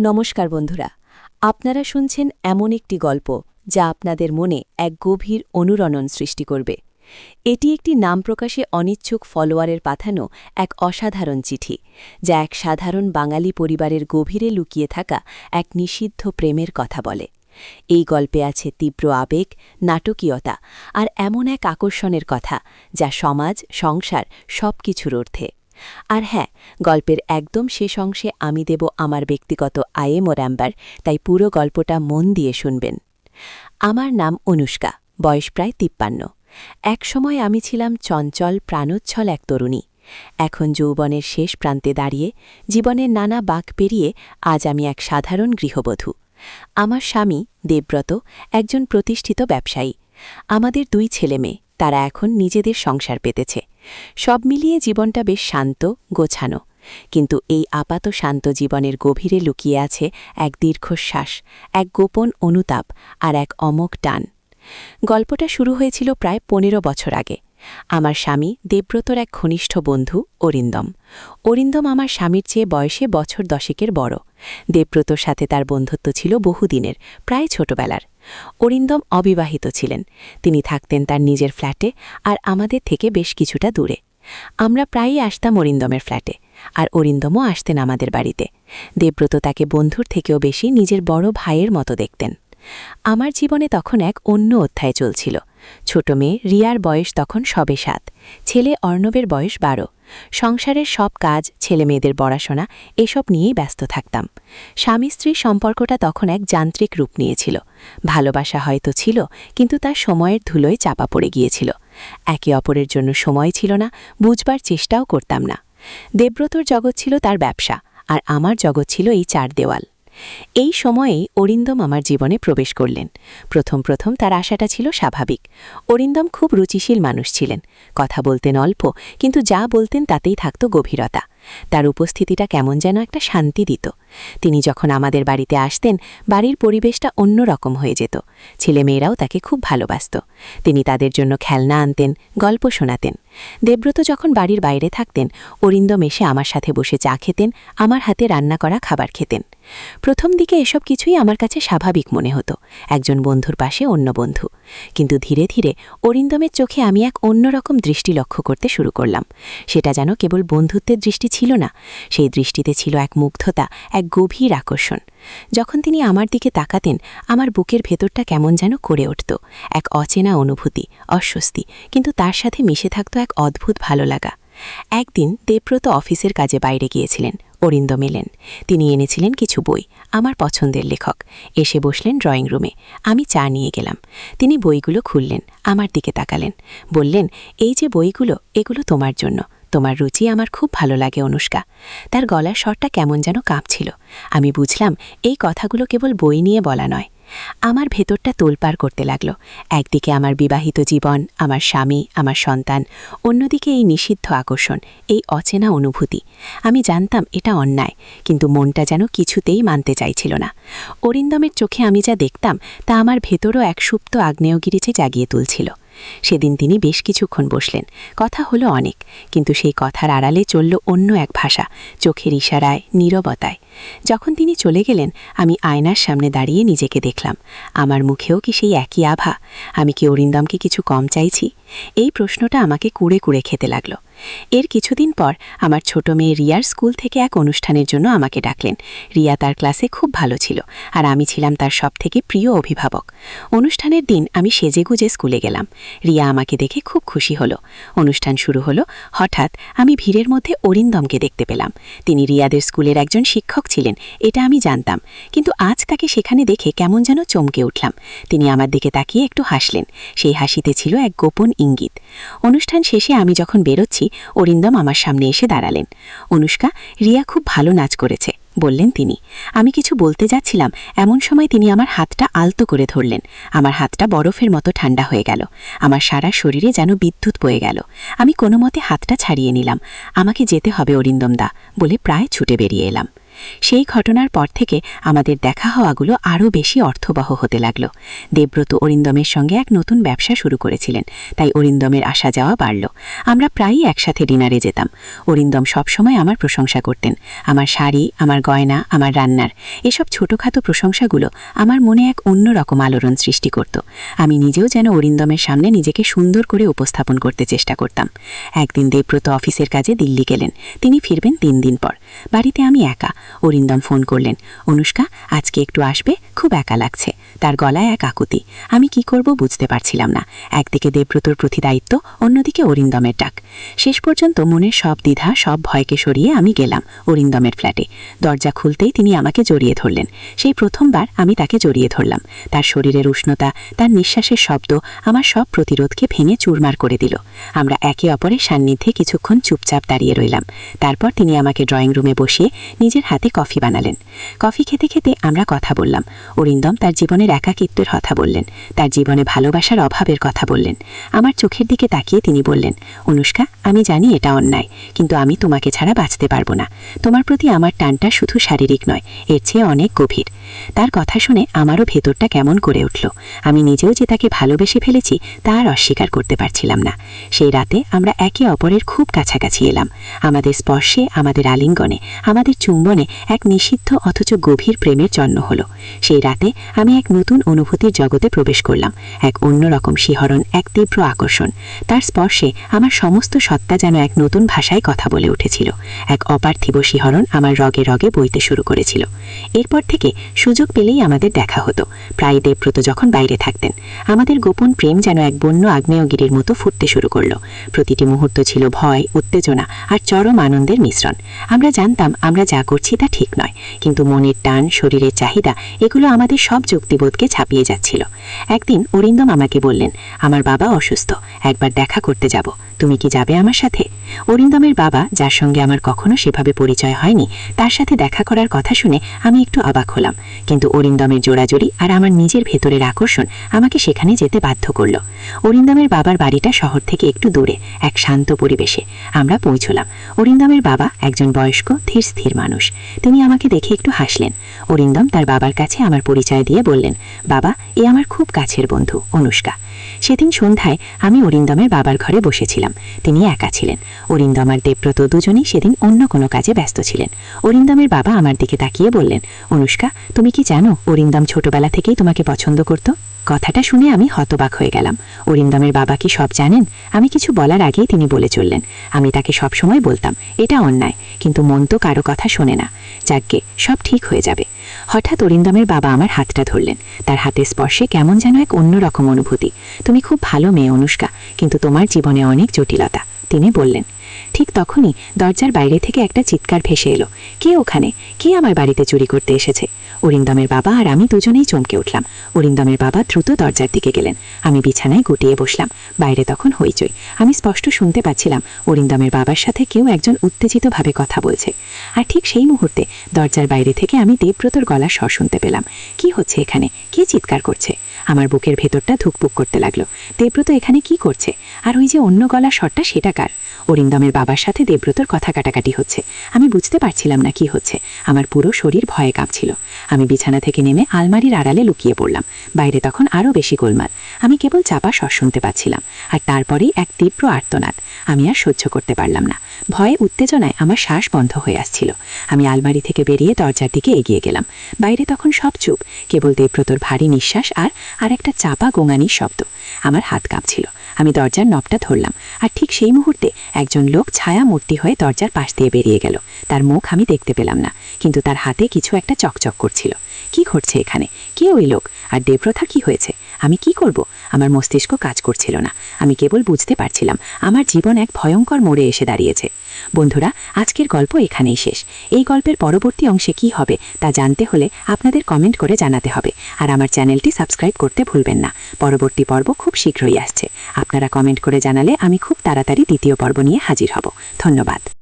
নমস্কার বন্ধুরা, আপনারা শুনছেন এমন একটি গল্প যা আপনাদের মনে এক গভীর অনুরণন সৃষ্টি করবে। এটি একটি নাম প্রকাশে অনিচ্ছুক ফলোয়ারের পাঠানো এক অসাধারণ চিঠি, যা এক সাধারণ বাঙালি পরিবারের গভীরে লুকিয়ে থাকা এক নিষিদ্ধ প্রেমের কথা বলে। এই গল্পে আছে তীব্র আবেগ, নাটকীয়তা আর এমন এক আকর্ষণের কথা যা সমাজ, সংসার সবকিছুর ঊর্ধ্বে। আর হ্যাঁ, গল্পের একদম শেষ অংশে আমি দেব আমার ব্যক্তিগত আইএমও, তাই পুরো গল্পটা মন দিয়ে শুনবেন। আমার নাম অনুষ্কা, বয়স প্রায় 53। একসময় আমি ছিলাম চঞ্চল, প্রাণোচ্ছল এক তরুণী। এখন যৌবনের শেষ প্রান্তে দাঁড়িয়ে, জীবনের নানা বাঁক পেরিয়ে আজ আমি এক সাধারণ গৃহবধূ। আমার স্বামী দেবব্রত একজন প্রতিষ্ঠিত ব্যবসায়ী। আমাদের 2 ছেলেমেয়ে, তারা এখন নিজেদের সংসার পেতেছে। সব মিলিয়ে জীবনটা বেশ শান্ত, গোছানো। কিন্তু এই আপাত শান্ত জীবনের গভীরে লুকিয়ে আছে এক দীর্ঘশ্বাস, এক গোপন অনুতাপ আর এক অমোঘ টান। গল্পটা শুরু হয়েছিল প্রায় 15 বছর আগে। আমার স্বামী দেবব্রতর এক ঘনিষ্ঠ বন্ধু অরিন্দম। অরিন্দম আমার স্বামীর চেয়ে বয়সে বছর 10 বড়। দেবব্রতর সাথে তার বন্ধুত্ব ছিল বহুদিনের, প্রায় ছোটবেলার। অরিন্দম অবিবাহিত ছিলেন। তিনি থাকতেন তার নিজের ফ্ল্যাটে, আর আমাদের থেকে বেশ কিছুটা দূরে। আমরা প্রায়ই আসতাম অরিন্দমের ফ্ল্যাটে, আর অরিন্দমও আসতেন আমাদের বাড়িতে। দেবব্রত তাকে বন্ধুর থেকেও বেশি নিজের বড় ভাইয়ের মতো দেখতেন। আমার জীবনে তখন এক অন্য অধ্যায় চলছিল। ছোট মেয়ে রিয়ার বয়স তখন সবে 7, ছেলে অর্ণবের বয়স 12। সংসারের সব কাজ, ছেলেমেয়েদের পড়াশোনা এসব নিয়েই ব্যস্ত থাকতাম। স্বামী স্ত্রীর সম্পর্কটা তখন এক যান্ত্রিক রূপ নিয়েছিল। ভালোবাসা হয়তো ছিল, কিন্তু তার সময়ের ধুলোয় চাপা পড়ে গিয়েছিল। একে অপরের জন্য সময় ছিল না, বুঝবার চেষ্টাও করতাম না। দেবব্রতর জগৎ ছিল তার ব্যবসা, আর আমার জগৎ ছিল এই 4 দেওয়াল। এই সময়েই অরিন্দম আমার জীবনে প্রবেশ করলেন। প্রথম তার আশাটা ছিল স্বাভাবিক। অরিন্দম খুব রুচিশীল মানুষ ছিলেন। কথা বলতেন অল্প, কিন্তু যা বলতেন তাতেই থাকত গভীরতা। তার উপস্থিতিটা কেমন যেন একটা শান্তি দিত। তিনি যখন আমাদের বাড়িতে আসতেন, বাড়ির পরিবেশটা অন্যরকম হয়ে যেত। ছেলেমেয়েরাও তাকে খুব ভালোবাসত। তিনি তাদের জন্য খেলনা আনতেন, গল্প শোনাতেন। দেবব্রত যখন বাড়ির বাইরে থাকতেন, অরিন্দম এসে আমার সাথে বসে চা খেতেন, আমার হাতে রান্না করা খাবার খেতেন। প্রথম দিকে এসব কিছুই আমার কাছে স্বাভাবিক মনে হতো, একজন বন্ধুর পাশে অন্য বন্ধু। কিন্তু ধীরে ধীরে অরিন্দমের চোখে আমি এক অন্যরকম দৃষ্টি লক্ষ্য করতে শুরু করলাম। সেটা যেন কেবল বন্ধুত্বের দৃষ্টি ছিল না, সেই দৃষ্টিতে ছিল এক মুগ্ধতা, এক গভীর আকর্ষণ। যখন তিনি আমার দিকে তাকাতেন, আমার বুকের ভেতরটা কেমন যেন করে উঠত। এক অচেনা অনুভূতি, অস্বস্তি, কিন্তু তার সাথে মিশে থাকত এক অদ্ভুত ভালো লাগা। একদিন দেবব্রত অফিসের কাজে বাইরে গিয়েছিলেন। অরিন্দম এলেন। তিনি এনেছিলেন কিছু বই, আমার পছন্দের লেখক। এসে বসলেন ড্রয়িং রুমে। আমি চা নিয়ে গেলাম। তিনি বইগুলো খুললেন, আমার দিকে তাকালেন, বললেন, এই যে বইগুলো, এগুলো তোমার জন্য। তোমার রুচি আমার খুব ভালো লাগে অনুষ্কা। তার গলার স্বরটা কেমন যেন কাঁপছিল। আমি বুঝলাম এই কথাগুলো কেবল বই নিয়ে বলা নয়। আমার ভেতরটা তোলপাড় করতে লাগল। একদিকে আমার বিবাহিত জীবন, আমার স্বামী, আমার সন্তান, অন্যদিকে এই নিষিদ্ধ আকর্ষণ, এই অচেনা অনুভূতি। আমি জানতাম এটা অন্যায়, কিন্তু মনটা যেন কিছুতেই মানতে চাইছিল না। অরিন্দমের চোখে আমি যা দেখতাম, তা আমার ভেতরও এক সুপ্ত আগ্নেয়গিরিতে জাগিয়ে তুলছিল। সেদিন তিনি বেশ কিছুক্ষণ বসলেন। কথা হলো অনেক, কিন্তু সেই কথার আড়ালে চলল অন্য এক ভাষা, চোখের ইশারায়, নীরবতায়। যখন তিনি চলে গেলেন, আমি আয়নার সামনে দাঁড়িয়ে নিজেকে দেখলাম। আমার মুখেও কি সেই একই আভা? আমি কি অরিন্দমকে কিছু কম চাইছি? এই প্রশ্নটা আমাকে কুড়ে কুড়ে খেতে লাগল। এর কিছুদিন পর আমার ছোট মেয়ে রিয়ার স্কুল থেকে এক অনুষ্ঠানের জন্য আমাকে ডাকলেন। রিয়া তার ক্লাসে খুব ভালো ছিল, আর আমি ছিলাম তার সবথেকে প্রিয় অভিভাবক। অনুষ্ঠানের দিন আমি সেজেগুজে স্কুলে গেলাম। রিয়া আমাকে দেখে খুব খুশি হলো। অনুষ্ঠান শুরু হলো। হঠাৎ আমি ভিড়ের মধ্যে অরিন্দমকে দেখতে পেলাম। তিনি রিয়াদের স্কুলের একজন শিক্ষক ছিলেন, এটা আমি জানতাম, কিন্তু আজ তাকে সেখানে দেখে কেমন যেন চমকে উঠলাম। তিনি আমার দিকে তাকিয়ে একটু হাসলেন। সেই হাসিতে ছিল এক গোপন ইঙ্গিত। অনুষ্ঠান শেষে আমি যখন বেরোচ্ছি, অরিন্দম আমার সামনে এসে দাঁড়ালেন। অনুষ্কা, রিয়া খুব ভালো নাচ করেছে, বললেন তিনি। আমি কিছু বলতে যাচ্ছিলাম, এমন সময় তিনি আমার হাতটা আলতো করে ধরলেন। আমার হাতটা বরফের মতো ঠান্ডা হয়ে গেল। আমার সারা শরীরে যেন বিদ্যুৎ বয়ে গেল। আমি কোনো মতে হাতটা ছাড়িয়ে নিলাম। আমাকে যেতে হবে অরিন্দম দা, বলে প্রায় ছুটে বেরিয়ে এলাম। সেই ঘটনার পর থেকে আমাদের দেখা হওয়াগুলো আরও বেশি অর্থবহ হতে লাগল। দেবব্রত অরিন্দমের সঙ্গে এক নতুন ব্যবসা শুরু করেছিলেন, তাই অরিন্দমের আসা যাওয়া বাড়ল। আমরা প্রায়ই একসাথে ডিনারে যেতাম। অরিন্দম সবসময় আমার প্রশংসা করতেন, আমার শাড়ি, আমার গয়না, আমার রান্নার। এসব ছোটোখাটো প্রশংসাগুলো আমার মনে এক অন্যরকম আলোড়ন সৃষ্টি করত। আমি নিজেও যেন অরিন্দমের সামনে নিজেকে সুন্দর করে উপস্থাপন করতে চেষ্টা করতাম। একদিন দেবব্রত অফিসের কাজে দিল্লি গেলেন। তিনি ফিরবেন 3 দিন পর। বাড়িতে আমি একা। অরিন্দম ফোন করলেন, অনুষ্কা, আজকে একটু আসবে, খুব একা লাগছে। তার গলায় এক আকুতি। আমি কি করব বুঝতে পারছিলাম না। একদিকে দেবব্রতর প্রতি দায়িত্ব, অন্যদিকে অরিন্দমের ডাক। শেষ পর্যন্ত মনের সব দ্বিধা, সব ভয়কে সরিয়ে আমি গেলাম অরিন্দমের ফ্ল্যাটে। দরজা খুলতেই তিনি আমাকে জড়িয়ে ধরলেন। সেই প্রথমবার আমি তাকে জড়িয়ে ধরলাম। তার শরীরের উষ্ণতা, তার নিঃশ্বাসের শব্দ আমার সব প্রতিরোধকে ভেঙে চুরমার করে দিল। আমরা একে অপরের সান্নিধ্যে কিছুক্ষণ চুপচাপ দাঁড়িয়ে রইলাম। তারপর তিনি আমাকে ড্রয়িং রুমে বসিয়ে নিজের হাতে কফি বানালেন। কফি খেতে খেতে আমরা কথা বললাম। অরিন্দম তার জীবনের একাকিত্বের কথা বললেন, তার জীবনে ভালোবাসার অভাবের কথা বললেন। আমার চোখের দিকে তাকিয়ে তিনি বললেন, অনুষ্কা, আমি জানি এটা অন্যায়, কিন্তু আমি তোমাকে ছাড়া বাঁচতে পারবো না। তোমার প্রতি আমার টানটা শুধু শারীরিক নয়, এর চেয়ে অনেক গভীর। তার কথা শুনে আমারও ভেতরটা কেমন করে উঠল। আমি নিজেও যে তাকে ভালোবেসে ফেলেছি তা আর অস্বীকার করতে পারছিলাম না। সেই রাতে আমরা একে অপরের খুব কাছাকাছি এলাম। আমাদের স্পর্শে, আমাদের আলিঙ্গনে, আমাদের চুম্বনে এক নিষিদ্ধ অথচ গভীর প্রেমের জন্ম হলো। সেই রাতে আমি এক নতুন অনুভূতির জগতে প্রবেশ করলাম। এক অন্যরকম শিহরণ, এক তীব্র আকর্ষণ। তার স্পর্শে আমার সমস্ত সত্তা যেন এক নতুন ভাষায় কথা বলে উঠেছিল। এক অপার্থিব শিহরণ আমার রগে রগে বইতে শুরু করেছিল। এরপর থেকে সুযোগ পেলেই আমাদের দেখা হতো। প্রায় দেবব্রত যখন বাইরে থাকতেন, আমাদের গোপন প্রেম যেন এক বন্য আগ্নেয়গিরির মতো ফুটতে শুরু করলো। প্রতিটি মুহূর্ত ছিল ভয়, উত্তেজনা আর চরম আনন্দের মিশ্রণ। আমরা জানতাম আমরা যা করছি তা ঠিক নয়, কিন্তু মনের টান, শরীরের চাহিদা, এগুলো আমাদের সব যুক্তিবোধকে ছাপিয়ে যাচ্ছিল। একদিন অরিন্দম আমাকে বললেন, আমার বাবা অসুস্থ, একবার দেখা করতে যাব, তুমি কি যাবে আমার সাথে? অরিন্দমের বাবা, যার সঙ্গে আমার কখনো সেভাবে পরিচয় হয়নি, তার সাথে দেখা করার কথা শুনে আমি একটু অবাক হলাম। কিন্তু অরিন্দমের জোড়াজোড়ি আর আমার নিজের ভেতরের আকর্ষণ আমাকে সেখানে যেতে বাধ্য করল। অরিন্দমের বাবার বাড়িটা শহর থেকে একটু দূরে, এক শান্ত পরিবেশে আমরা পৌঁছলাম। অরিন্দমের বাবা একজন বয়স্ক, ধীর স্থির মানুষ। তিনি আমাকে দেখে একটু হাসলেন। অরিন্দম তার বাবার কাছে আমার পরিচয় দিয়ে বললেন, বাবা, এ আমার খুব কাছের বন্ধু অনুষ্কা। সেদিন সন্ধ্যায় আমি অরিন্দমের বাবার ঘরে বসেছিলাম। তিনি একা ছিলেন। অরিন্দম আর দেবব্রত দুজনেই সেদিন অন্য কোনো কাজে ব্যস্ত ছিলেন। অরিন্দমের বাবা আমার দিকে তাকিয়ে বললেন, অনুষ্কা, তুমি কি জানো অরিন্দম ছোটবেলা থেকেই তোমাকে পছন্দ করত? কথাটা শুনে আমি হতবাক হয়ে গেলাম। অরিন্দমের বাবা কি সব জানেন? আমি কিছু বলার আগেই তিনি বলে চললেন, আমি তাকে সবসময় বলতাম এটা অন্যায়, কিন্তু মন তো কারো কথা শোনে না। যাকগে, সব ঠিক হয়ে যাবে। হঠাৎ অরিন্দমের বাবা আমার হাতটা ধরলেন। তার হাতের স্পর্শে কেমন যেন এক অন্যরকম অনুভূতি। তুমি খুব ভালো মেয়ে অনুষ্কা, কিন্তু তোমার জীবনে অনেক জটিলতা, তিনি বললেন। ঠিক তখনই দরজার বাইরে থেকে একটা চিৎকার ভেসে এলো, কে ওখানে? কে আমার বাড়িতে চুরি করতে এসেছে? অরিন্দমের বাবা আর আমি দুজনেই চমকে উঠলাম। অরিন্দমের বাবা দ্রুত দরজার দিকে গেলেন। আমি বিছানায় গুটিয়ে বসলাম। বাইরে তখন হইচই। আমি স্পষ্ট শুনতে পাচ্ছিলাম অরিন্দমের বাবার সাথে কেউ একজন উত্তেজিতভাবে কথা বলছে। আর ঠিক সেই মুহূর্তে দরজার বাইরে থেকে আমি দেবব্রতর গলার স্বর শুনতে পেলাম। কি হচ্ছে এখানে? কে চিৎকার করছে? আমার বুকের ভেতরটা ধুকপুক করতে লাগলো। দেবব্রত এখানে কি করছে? আর ওই যে অন্য গলার স্বরটা, সেটা কার? অরিন্দমের বাবার সাথে দেবব্রতর কথা কাটাকাটি হচ্ছে। আমি বুঝতে পারছিলাম না কি হচ্ছে। আমার পুরো শরীর ভয়ে কাঁপছিল। আমি বিছানা থেকে নেমে আলমারির আড়ালে লুকিয়ে পড়লাম। বাইরে তখন আরও বেশি গোলমাল। আমি কেবল চাপা স্বর শুনতে পাচ্ছিলাম। আর তারপরেই এক তীব্র আর্তনাদ। আমি আর সহ্য করতে পারলাম না। ভয়ে, উত্তেজনায় আমার শ্বাস বন্ধ হয়ে আসছিল। আমি আলমারি থেকে বেরিয়ে দরজার দিকে এগিয়ে গেলাম। বাইরে তখন সব চুপ, কেবল দেবব্রতর ভারী নিঃশ্বাস আর একটা চাপা গোঙানির শব্দ। আমার হাত কাঁপছিল। আমি দরজার নবটা ধরলাম। আর ঠিক সেই মুহূর্তে একজন লোক ছায়া মূর্তি হয়ে দরজার পাশ দিয়ে বেরিয়ে গেল। তার মুখ আমি দেখতে পেলাম না, কিন্তু তার হাতে কিছু একটা চকচক করছিল। কি ঘটছে এখানে? কে ওই লোক? আর দেবব্রতা কি হয়েছে? আমি কি করব? আমার মস্তিষ্ক কাজ করছিল না। আমি কেবল বুঝতে পারছিলাম আমার জীবন এক ভয়ঙ্কর মোড়ে এসে দাঁড়িয়েছে। বন্ধুরা, আজকের গল্প এখানেই শেষ। এই গল্পের পরবর্তী অংশে কি হবে তা জানতে হলে আপনাদের কমেন্ট করে জানাতে হবে। আর আমার চ্যানেলটি সাবস্ক্রাইব করতে ভুলবেন না। পরবর্তী পর্ব খুব শীঘ্রই আসছে। আপনারা কমেন্ট করে জানালে আমি খুব তাড়াতাড়ি দ্বিতীয় পর্ব নিয়ে হাজির হব। ধন্যবাদ।